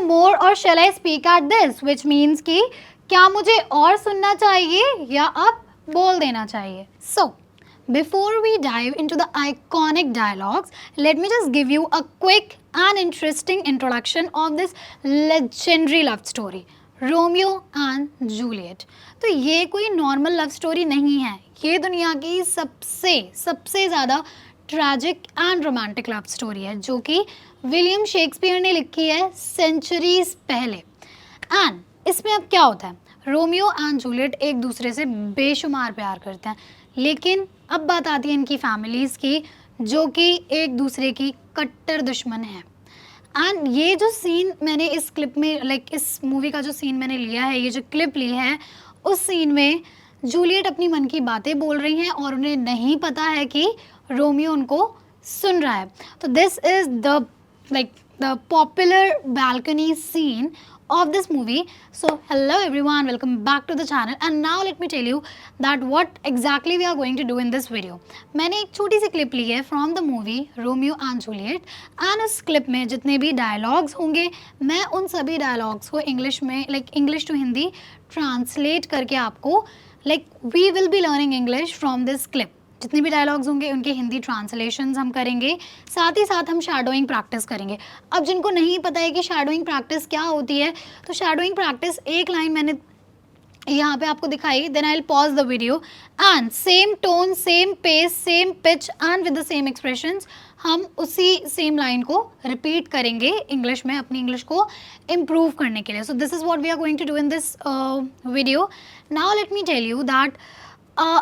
more or shall I speak at this? Which means कि क्या मुझे और सुनना चाहिए या अब बोल देना चाहिए. So before we dive into the iconic dialogues, let me just give you a quick and interesting introduction of this legendary love story, Romeo and Juliet. तो ये कोई नॉर्मल लव स्टोरी नहीं है, ये दुनिया की सबसे ज़्यादा tragic and romantic love story है जो कि विलियम शेक्सपियर ने लिखी है सेंचुरीज पहले. एंड इसमें अब क्या होता है, रोमियो एंड जूलियट एक दूसरे से बेशुमार प्यार करते हैं, लेकिन अब बात आती है इनकी फैमिलीज़ की जो कि एक दूसरे की कट्टर दुश्मन है. एंड ये जो सीन मैंने इस क्लिप में इस मूवी का जो सीन मैंने लिया है, ये जो क्लिप ली है, उस सीन में जूलियट अपनी मन की बातें बोल रही हैं और उन्हें नहीं पता है कि रोमियो उनको सुन रहा है. तो this is the popular balcony scene of this movie. So hello everyone, welcome back to the channel and now let me tell you that what exactly we are going to do in this video. मैंने एक छोटी सी clip ली है from the movie Romeo and Juliet and उस clip में जितने भी dialogues होंगे मैं उन सभी डायलॉग्स को इंग्लिश में इंग्लिश टू हिंदी ट्रांसलेट करके आपको we will be learning English from this clip. जितने भी डायलॉग्स होंगे उनके हिंदी ट्रांसलेशंस हम करेंगे, साथ ही साथ हम शैडोइंग प्रैक्टिस करेंगे. अब जिनको नहीं पता है कि शैडोइंग प्रैक्टिस क्या होती है, तो शैडोइंग प्रैक्टिस एक लाइन मैंने यहाँ पे आपको दिखाई, then I will pause the video and same tone, same pace, same pitch and with the same expressions हम उसी सेम लाइन को रिपीट करेंगे इंग्लिश में अपनी इंग्लिश को इम्प्रूव करने के लिए. So this is what we are going to do in this video. Now let me tell you that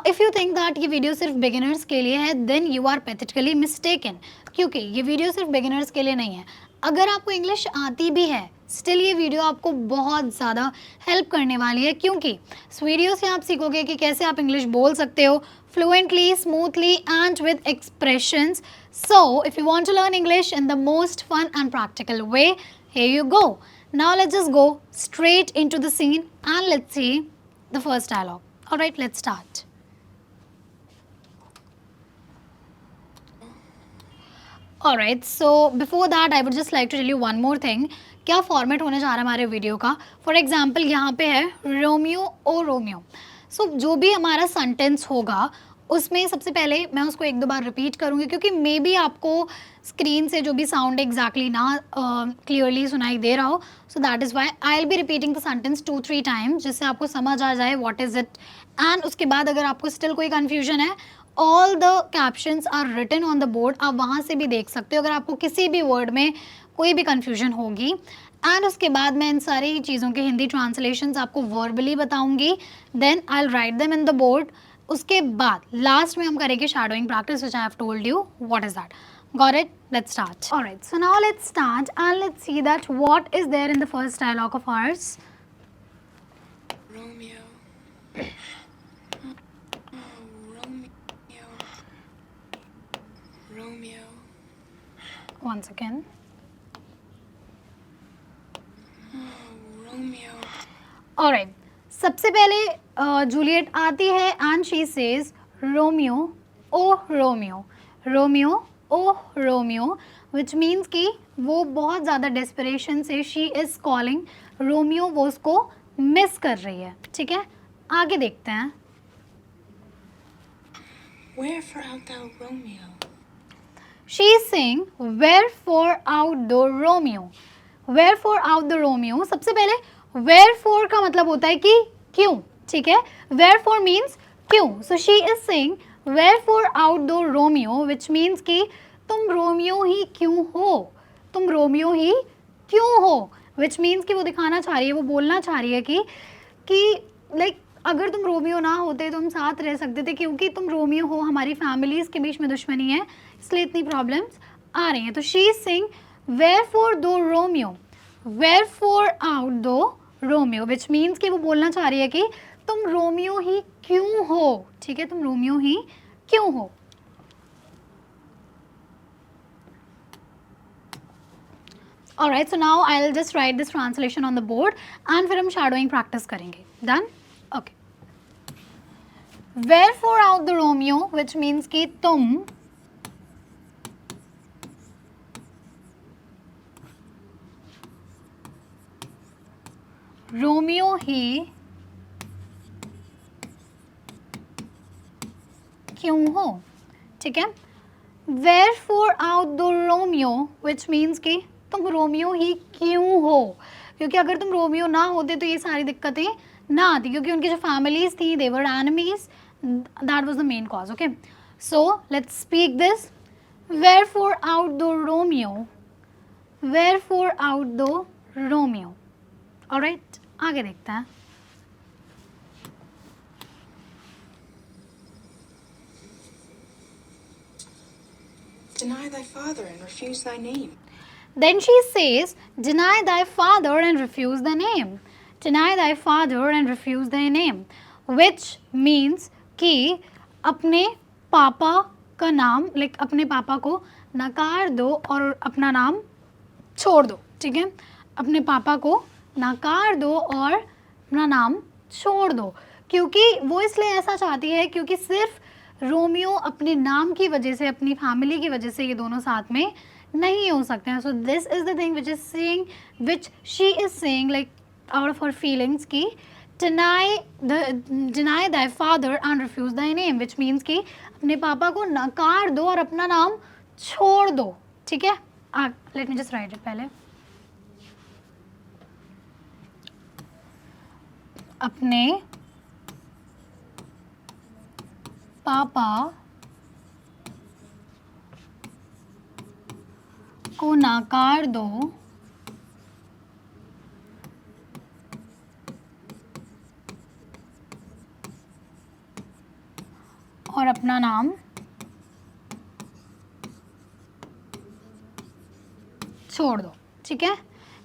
if you think that ये वीडियो सिर्फ बिगिनर्स के लिए है then you are pathetically mistaken, क्योंकि ये वीडियो सिर्फ बिगिनर्स के लिए नहीं है. अगर आपको इंग्लिश आती भी है स्टिल ये वीडियो आपको बहुत ज़्यादा हेल्प करने वाली है, क्योंकि इस वीडियो से आप सीखोगे कि कैसे आप इंग्लिश बोल सकते हो fluently, smoothly and with expressions. So if you want to learn English in the most fun and practical way, here you go. Now let's just go straight into the scene and let's see the first dialogue. Alright, let's start. Alright, so before that I would just like to tell you one more thing. क्या format होने जा रहा है हमारे video का. For example यहाँ पे है रोमियो ओ रोमियो. सो जो भी हमारा सेंटेंस होगा उसमें सबसे पहले मैं उसको एक दो बार रिपीट करूँगी, क्योंकि मे बी आपको स्क्रीन से जो भी साउंड एग्जैक्टली ना क्लियरली सुनाई दे रहा हो. So that is why I will be repeating the sentence 2-3 times जिससे आपको समझ आ जाए व्हाट इज़ इट. एंड उसके बाद अगर आपको स्टिल कोई कन्फ्यूजन है, all the captions are written on the board, आप वहाँ से भी देख सकते हो अगर आपको किसी भी वर्ड में कोई भी कन्फ्यूजन होगी. एंड उसके बाद मैं इन सारी चीज़ों के हिंदी ट्रांसलेशंस आपको वर्बली बताऊंगी, then I will write them in the board. उसके बाद लास्ट में हम करेंगे shadowing practice which I have told you what is that. Got it? Let's start. Alright, so now let's start and let's see that what is there in the first dialogue of ours. Romeo. Oh, Romeo. Romeo. Once again. Oh, Romeo. Alright, सबसे पहले Juliet आती है and she says Romeo O Romeo, Romeo O Romeo, which means कि वो बहुत ज़्यादा desperation से she is calling Romeo, वो उसको मिस कर रही है. ठीक है, आगे देखते हैं. Wherefore art thou, Romeo? She is saying wherefore out the Romeo. wherefore out the Romeo, सबसे पहले wherefore का मतलब होता है कि क्यों. ठीक है, wherefore means क्यों. so she is saying wherefore out the Romeo, which means कि तुम रोमियो ही क्यों हो, तुम रोमियो ही क्यों हो, which means कि वो दिखाना चाह रही है, वो बोलना चाह रही है कि अगर तुम रोमियो ना होते तो हम साथ रह सकते थे, क्योंकि तुम रोमियो हो, हमारी फैमिलीज़ के बीच में दुश्मनी है इसलिए इतनी प्रॉब्लम्स आ रही हैं. तो शी इज सेइंग wherefore दो रोमियो, wherefore out दो रोमियो, विच मीन्स कि वो बोलना चाह रही है कि तुम रोमियो ही क्यों हो. ठीक है, तुम रोमियो ही क्यों हो. Alright, so now I'll just write this translation on the board and फिर हम shadowing practice करेंगे. Done? Okay. Wherefore out the Romeo, which means कि तुम रोमियो ही क्यों हो, ठीक है। Wherefore out the Romeo, which means कि तुम रोमियो ही क्यों हो, क्योंकि अगर तुम रोमियो ना होते तो ये सारी दिक्कतें ना आती, क्योंकि उनकी जो फैमिलीज थी they were enemies, that was the main cause, okay. So let's speak this. Wherefore out the Romeo, wherefore out the Romeo, alright, आगे देखते हैं. Deny thy father and refuse thy name. Then she says, deny thy father and refuse the name. Deny thy father and refuse thy name. Which means कि अपने पापा का नाम, like अपने पापा को नकार दो और अपना नाम छोड़ दो, ठीक है। अपने पापा को नकार दो और अपना नाम छोड़ दो, क्योंकि वो इसलिए ऐसा चाहती है क्योंकि सिर्फ रोमियो अपने नाम की वजह से, अपनी फैमिली की वजह से ये दोनों साथ में नहीं हो सकते हैं. So this is the thing which she is saying like out of her feelings की deny thy father and refuse thy name, which means कि अपने पापा को नकार दो और अपना नाम छोड़ दो. ठीक है, let me just right it पहले. अपने पापा को नकार दो और अपना नाम छोड़ दो. ठीक है,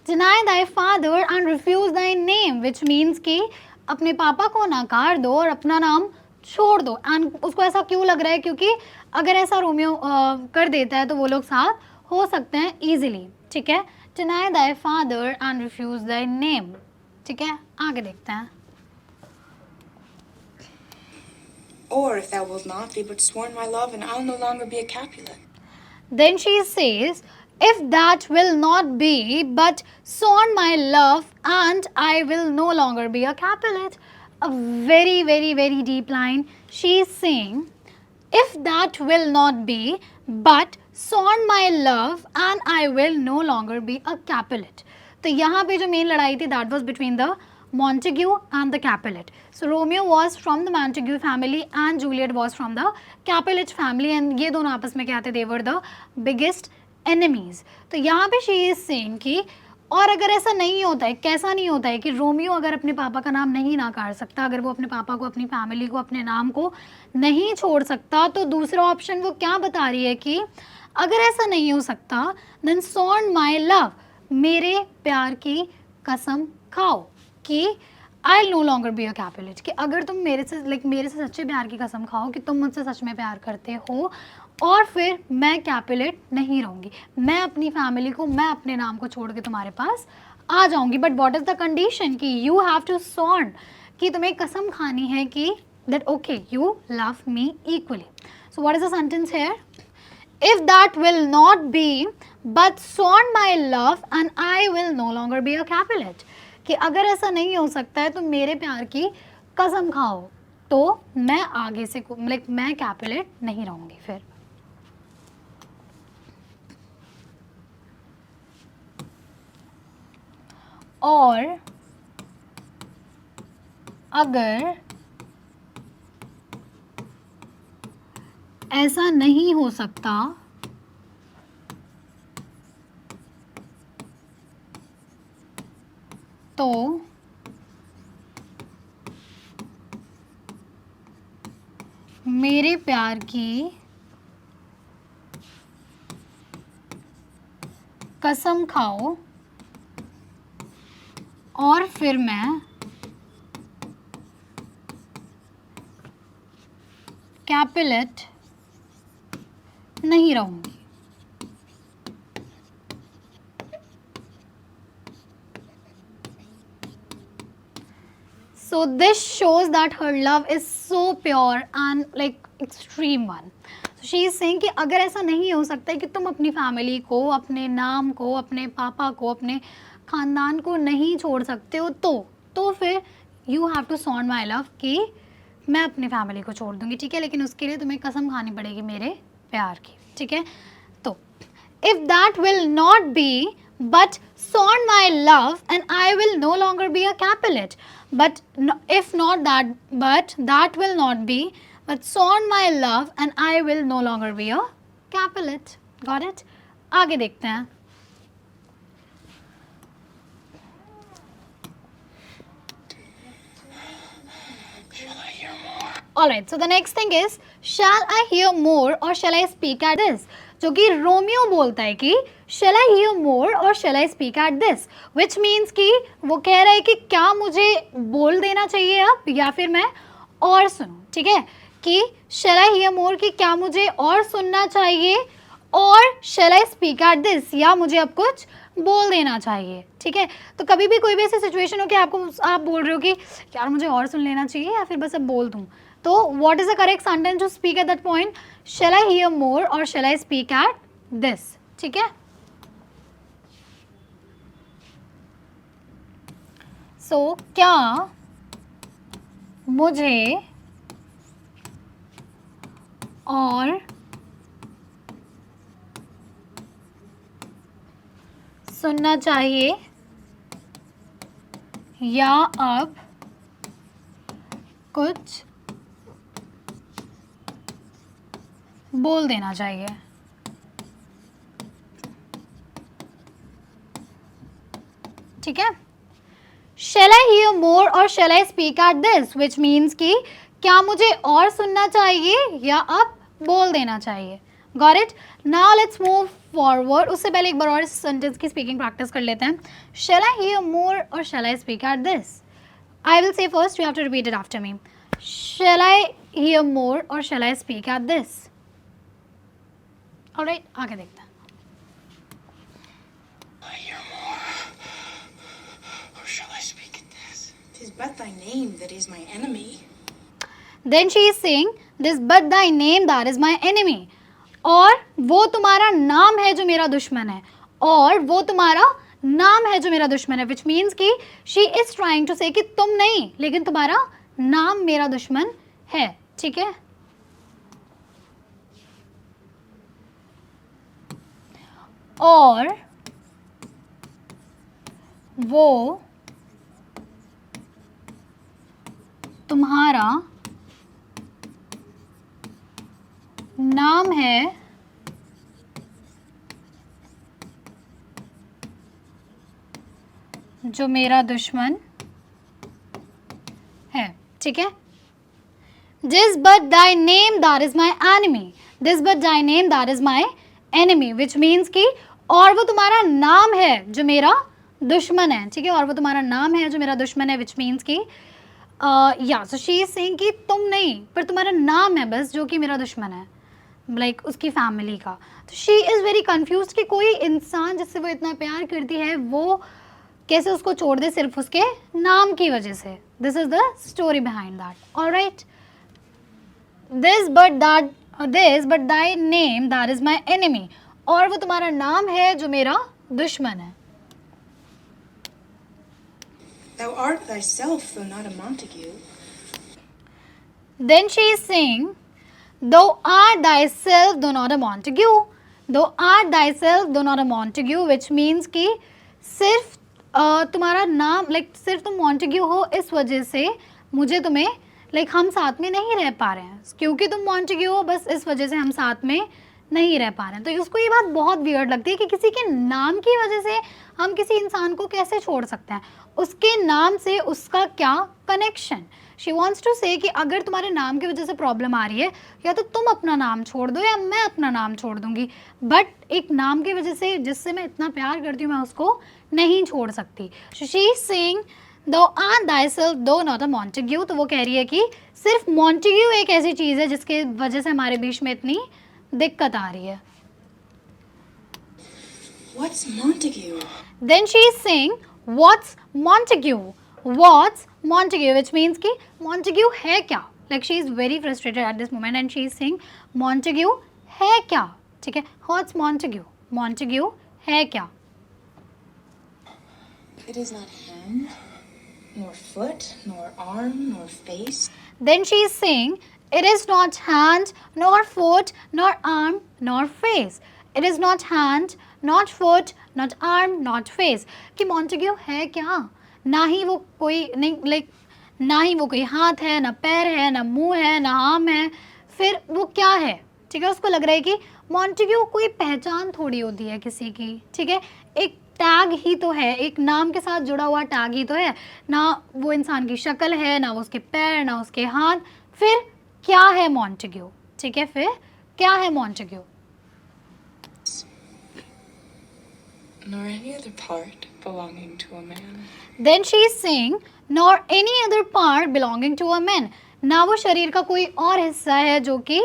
deny thy father and refuse thy name, which means कि अपने पापा को नकार दो और अपना नाम छोड़ दो. एंड उसको ऐसा क्यों लग रहा है, क्योंकि अगर ऐसा रोमियो कर देता है तो वो लोग साथ हो सकते हैं इजीली. ठीक है, deny thy father and refuse thy name. ठीक है, आगे देखते हैं. Or if thou wilt not be but sworn my love, and I'll no longer be a Capulet. Then she says, if that will not be but sworn my love, and I will no longer be a Capulet. A very, very, very deep line. She is saying, if that will not be but sworn my love, and I will no longer be a Capulet. तो यहाँ पे जो main लड़ाई थी, that was between the Montague and the Capulet. So Romeo was from the Montague family and Juliet was from the Capulet family, and ये दोनों आपस में क्या थे, they were the biggest enemies. तो यहाँ पे she is saying कि और अगर ऐसा नहीं होता है, कैसा नहीं होता है कि रोमियो अगर अपने पापा का नाम नहीं नकार सकता, अगर वो अपने पापा को, अपनी फैमिली को, अपने नाम को नहीं छोड़ सकता, तो दूसरा ऑप्शन वो क्या बता रही है कि अगर ऐसा नहीं हो सकता, then sworn my love, मेरे प्यार की कसम खाओ कि I'll no longer be a Capulet, कि अगर तुम मेरे से सच्चे प्यार की कसम खाओ कि तुम मुझसे सच में प्यार करते हो, और फिर मैं कैपुलेट नहीं रहूँगी, मैं अपनी फैमिली को, मैं अपने नाम को छोड़ के तुम्हारे पास आ जाऊँगी. But what is the condition कि यू हैव टू सॉर्न, कि तुम्हें कसम खानी है कि that okay you love me equally. So what is the sentence here, if that will not be but sworn my love and I will no longer be a Capulet, कि अगर ऐसा नहीं हो सकता है तो मेरे प्यार की कसम खाओ, तो मैं आगे से मैं कैपुलेट नहीं रहूँगी फिर. और अगर ऐसा नहीं हो सकता तो मेरे प्यार की कसम खाओ और फिर मैं कैपुलेट नहीं रहूँगी. So this shows that her love is so pure and like extreme one. So she is saying कि अगर ऐसा नहीं हो सकता है कि तुम अपनी फैमिली को, अपने नाम को, अपने पापा को, अपने ख़ानदान को नहीं छोड़ सकते हो, तो तो फिर यू हैव टू सॉन्ड माई लव कि मैं अपनी फैमिली को छोड़ दूंगी, ठीक है, लेकिन उसके लिए तुम्हें कसम खानी पड़ेगी मेरे प्यार की, ठीक है। तो if that will not be but sound my love and I will know longer be a Capulet, but if not that, but that will not be but sound my love and I will know longer be a Capulet. Got it? आगे देखते हैं। Alright, so the next thing is, shall I hear more or shall I speak at this? जो कि Romeo बोलता है कि shall I hear more or shall I speak at this? Which means कि वो कह रहा है कि क्या मुझे बोल देना चाहिए अब या फिर मैं और सुनूं, ठीक है, कि shall I hear more कि क्या मुझे और सुनना चाहिए, और shall I speak at this या मुझे अब कुछ बोल देना चाहिए, ठीक है। तो कभी भी कोई भी ऐसी सिचुएशन हो कि आप बोल रहे हो कि यार मुझे और सुन लेना चाहिए या फिर बस अब बोल दूँ, तो what is the correct sentence to speak at that point? Shall I hear more or shall I speak at this? ठीक है। So क्या मुझे और सुनना चाहिए या अब कुछ बोल देना चाहिए, ठीक है। Shall I hear more or shall I speak at this? Which means कि क्या मुझे और सुनना चाहिए या अब बोल देना चाहिए। Got it? Now let's move forward. उससे पहले एक बार और सेंटेंस की स्पीकिंग प्रैक्टिस कर लेते हैं। Shall I hear more or shall I speak at this? I will say first. You have to repeat it after me. Shall I hear more or shall I speak at this? Alright, आगे देखते हैं। I hear more. Or shall I speak at this? 'Tis but thy name that is my enemy. Then she is saying, this but thy name that is my enemy. और वो तुम्हारा नाम है जो मेरा दुश्मन है, और वो तुम्हारा नाम है जो मेरा दुश्मन है, which means कि she is trying to say कि तुम नहीं लेकिन तुम्हारा नाम मेरा दुश्मन है, ठीक है। और वो तुम्हारा नाम है जो मेरा दुश्मन है, ठीक है। This but thy name that is my enemy. This but thy name that is my enemy, which means कि और वो तुम्हारा नाम है जो मेरा दुश्मन है, ठीक है, और वो तुम्हारा नाम है जो मेरा दुश्मन है, which means कि या so she is saying कि तुम नहीं पर तुम्हारा नाम है बस जो कि मेरा दुश्मन है, लाइक उसकी फैमिली का। तो शी इज़ वेरी कन्फ्यूज कि कोई इंसान जिससे वो इतना प्यार करती है वो कैसे उसको छोड़ दे सिर्फ उसके नाम की वजह से। This is the story behind that. Alright, this but Dai name that is my enemy, और वो तुम्हारा नाम है जो मेरा दुश्मन है। Thou art thyself, though not a Montague. Then she is saying, thou art thyself, though not a Montague. Thou art thyself, though not a Montague, which means कि सिर्फ तुम्हारा नाम लाइक सिर्फ तुम मॉन्टेग्यू हो इस वजह से मुझे तुम्हें लाइक हम साथ में नहीं रह पा रहे हैं, क्योंकि तुम मॉन्टेग्यू हो बस इस वजह से हम साथ में नहीं रह पा रहे हैं। तो उसको ये बात बहुत वियर्ड लगती है कि किसी के नाम की वजह से हम किसी इंसान को कैसे छोड़ सकते हैं, उसके नाम से उसका क्या कनेक्शन। शी वॉन्ट्स टू से कि अगर तुम्हारे नाम की वजह से प्रॉब्लम आ रही है या तो तुम अपना नाम छोड़ दो या मैं अपना नाम छोड़ दूंगी, बट एक नाम की वजह से जिससे मैं इतना प्यार करती हूँ मैं उसको नहीं छोड़ सकती। शी इज सेइंग दो आर thyself दो नॉट अ मॉन्टेग्यू। तो वो कह रही है कि सिर्फ मॉन्टेग्यू एक ऐसी चीज़ है जिसके वजह से हमारे बीच में इतनी दिक्कत आ रही है। What's Montague? Then she is saying, what's Montague? What's Montague? Which means कि Montague है क्या? Like she is very frustrated at this moment and she is saying Montague है क्या? ठीक है? What's Montague? Montague है क्या? It is not him, nor foot, nor arm, nor face. Then she is saying, it is not hand, nor foot, nor arm, nor face. It is not hand, not foot, not arm, not face. कि Montague है क्या? ना ही वो कोई नहीं, like ना ही वो कोई हाथ है, ना पैर है, ना मुंह है, ना आम है, फिर वो क्या है? ठीक है, उसको लग रहा है कि Montague कोई पहचान थोड़ी होती है किसी की, ठीक है, एक टैग ही तो है, एक नाम के साथ जुड़ा हुआ टैग ही तो है, ना वो इंसान की शक्ल है, ना उसके पैर, ना उसके हाथ, फिर क्या है Montague? ठीक है, फिर क्या है Montague? Nor any other part belonging to a man. Then she is saying, nor any other part belonging to a man. ना वो शरीर का कोई और हिस्सा है जो कि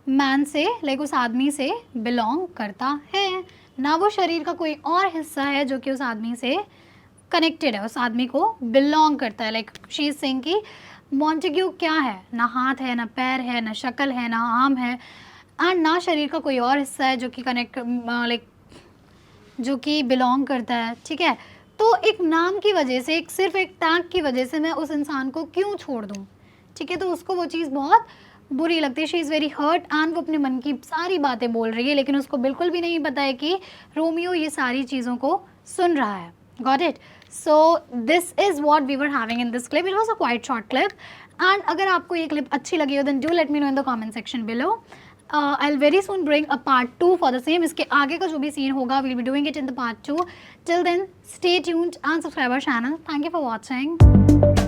मैन से, लाइक उस आदमी से बिलोंग करता है, ना वो शरीर का कोई और हिस्सा है जो कि उस आदमी से कनेक्टेड है, उस आदमी को बिलोंग करता है. लाइक शी इज सेइंग कि Montague क्या है? ना हाथ है, ना पैर है, ना शक्ल है, ना आम है, एंड ना शरीर का कोई और हिस्सा है जो कि कनेक्ट, लाइक जो कि बिलोंग करता है. ठीक है, तो एक नाम की वजह से, एक सिर्फ एक टैग की वजह से मैं उस इंसान को क्यों छोड़ दूँ? ठीक है, तो उसको वो चीज़ बहुत बुरी लगती है. She is very hurt and वो अपने मन की सारी बातें बोल रही है, लेकिन उसको बिल्कुल भी नहीं पता है कि रोमियो ये सारी चीज़ों को सुन रहा है. Got it? So this is what we were having in this clip. It was a quite short clip, and अगर आपको ये क्लिप अच्छी लगी हो then do let me know in the comment section below. I'll very soon bring a part 2 for the same. इसके आगे का जो भी सीन होगा we'll be doing it in the part 2. Till then, stay tuned and subscribe our channel. Thank you for watching.